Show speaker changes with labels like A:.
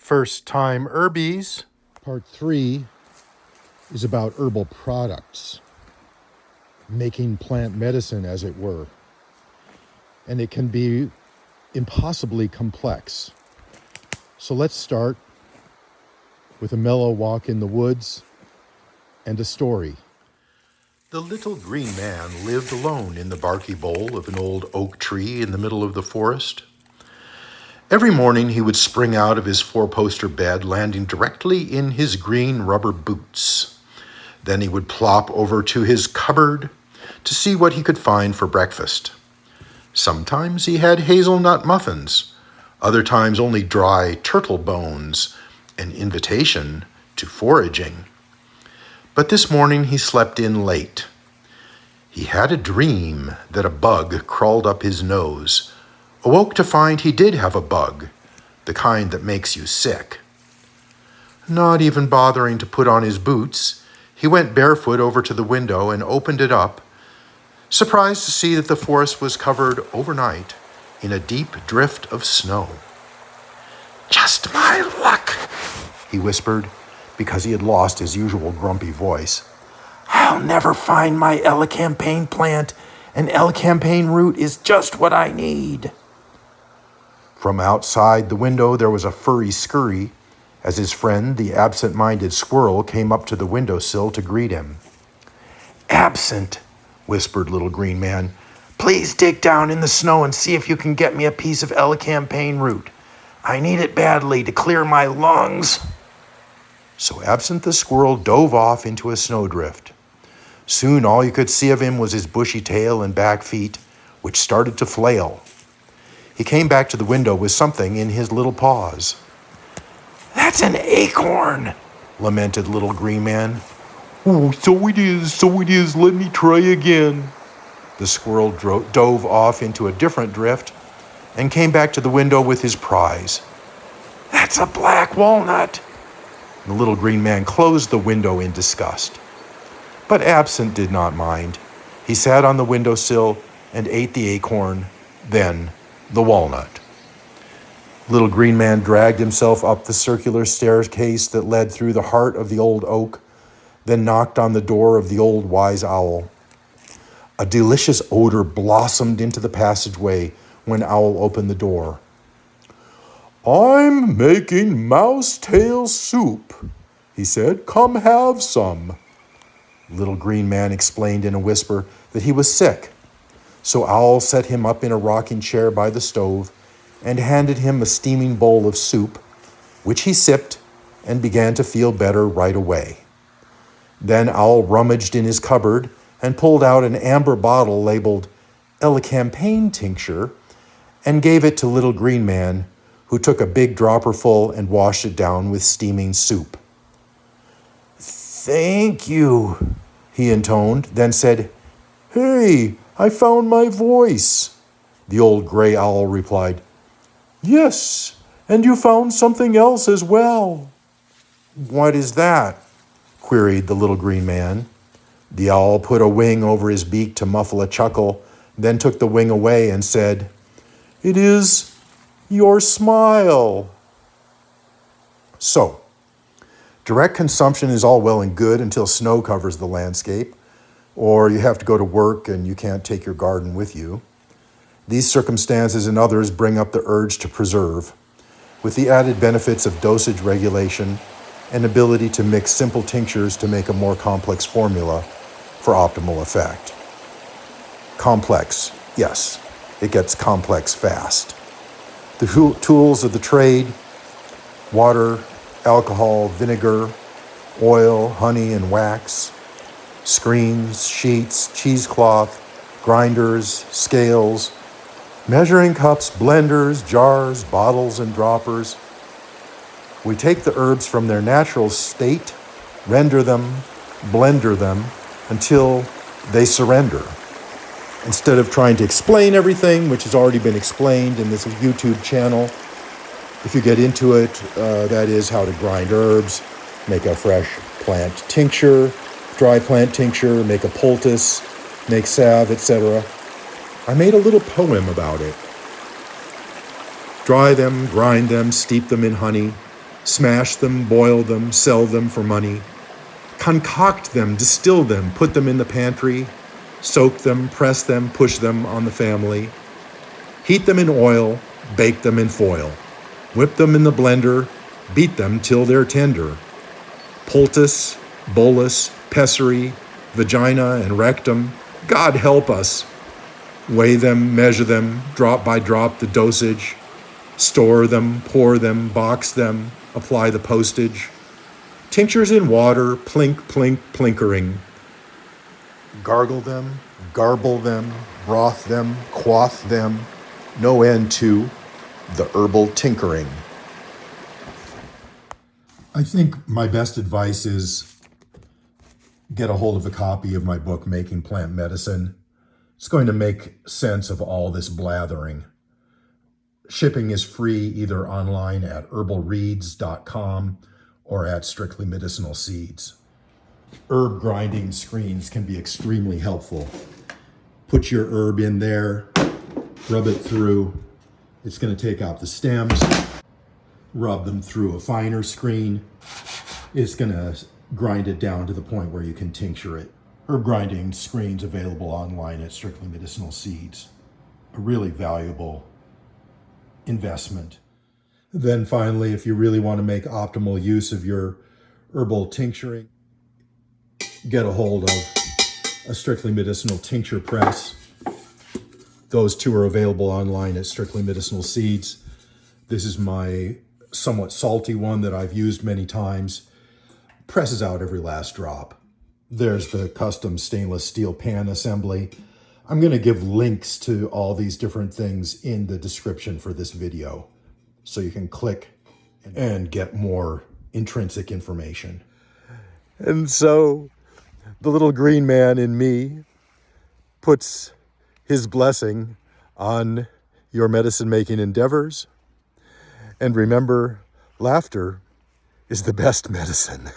A: First Time Herbies.
B: Part 3 is about herbal products, making plant medicine, as it were. And it can be impossibly complex. So let's start with a mellow walk in the woods and a story.
A: The little green man lived alone in the barky bole of an old oak tree in the middle of the forest. Every morning he would spring out of his four-poster bed, landing directly in his green rubber boots. Then he would plop over to his cupboard to see what he could find for breakfast. Sometimes he had hazelnut muffins, other times only dry turtle bones, an invitation to foraging. But this morning he slept in late. He had a dream that a bug crawled up his nose, awoke to find he did have a bug, the kind that makes you sick. Not even bothering to put on his boots, he went barefoot over to the window and opened it up, surprised to see that the forest was covered overnight in a deep drift of snow. "Just my luck," he whispered, because he had lost his usual grumpy voice. "I'll never find my elecampane plant, and elecampane root is just what I need." From outside the window there was a furry scurry as his friend, the absent-minded squirrel, came up to the windowsill to greet him. "Absent," whispered Little Green Man, "please dig down in the snow and see if you can get me a piece of elecampane root. I need it badly to clear my lungs." So Absent the squirrel dove off into a snowdrift. Soon all you could see of him was his bushy tail and back feet, which started to flail. He came back to the window with something in his little paws. "That's an acorn," lamented Little Green Man. "Oh, so it is, let me try again." The squirrel dove off into a different drift and came back to the window with his prize. "That's a black walnut." The Little Green Man closed the window in disgust. But Absent did not mind. He sat on the windowsill and ate the acorn, then the walnut. Little Green Man dragged himself up the circular staircase that led through the heart of the old oak, then knocked on the door of the old wise owl. A delicious odor blossomed into the passageway when Owl opened the door. "I'm making mouse-tail soup," he said. "Come have some." Little Green Man explained in a whisper that he was sick. So Owl set him up in a rocking chair by the stove and handed him a steaming bowl of soup, which he sipped and began to feel better right away. Then Owl rummaged in his cupboard and pulled out an amber bottle labeled elecampane tincture and gave it to Little Green Man, who took a big dropper full and washed it down with steaming soup. "Thank you," he intoned, then said, "Hey, I found my voice." The old gray owl replied, "Yes, and you found something else as well." "What is that?" queried the Little Green Man. The owl put a wing over his beak to muffle a chuckle, then took the wing away and said, "It is your smile." So, direct consumption is all well and good until snow covers the landscape, or you have to go to work and you can't take your garden with you. These circumstances and others bring up the urge to preserve, with the added benefits of dosage regulation and ability to mix simple tinctures to make a more complex formula for optimal effect. Complex, yes, it gets complex fast. The tools of the trade: water, alcohol, vinegar, oil, honey, and wax, screens, sheets, cheesecloth, grinders, scales, measuring cups, blenders, jars, bottles, and droppers. We take the herbs from their natural state, render them, blender them, until they surrender. Instead of trying to explain everything, which has already been explained in this YouTube channel, if you get into it, that is how to grind herbs, make a fresh plant tincture, dry plant tincture, make a poultice, make salve, etc. I made a little poem about it. Dry them, grind them, steep them in honey, Smash them, boil them, sell them for money. Concoct them, distill them, put them in the pantry. Soak them, press them, push them on the family. Heat them in oil, bake them in foil. Whip them in the blender, beat them till they're tender. Poultice, bolus, pessary, vagina, and rectum, God help us. Weigh them, measure them, drop by drop the dosage. Store them, pour them, box them, apply the postage. Tinctures in water, plink, plink, plinkering. Gargle them, garble them, broth them, quaff them. No end to the herbal tinkering. I think my best advice is get a hold of a copy of my book, Making Plant Medicine. It's going to make sense of all this blathering. Shipping is free either online at herbalreads.com or at Strictly Medicinal Seeds. Herb grinding screens can be extremely helpful. Put your herb in there, rub it through. It's going to take out the stems. Rub them through a finer screen. It's going to grind it down to the point where you can tincture it. Herb grinding screens available online at Strictly Medicinal Seeds. A really valuable investment. Then finally, if you really want to make optimal use of your herbal tincturing, get a hold of a Strictly Medicinal tincture press. Those two are available online at Strictly Medicinal Seeds. This is my somewhat salty one that I've used many times. Presses out every last drop. There's the custom stainless steel pan assembly. I'm going to give links to all these different things in the description for this video, so you can click and get more intrinsic information. And so the little green man in me puts his blessing on your medicine-making endeavors. And remember, laughter is the best medicine.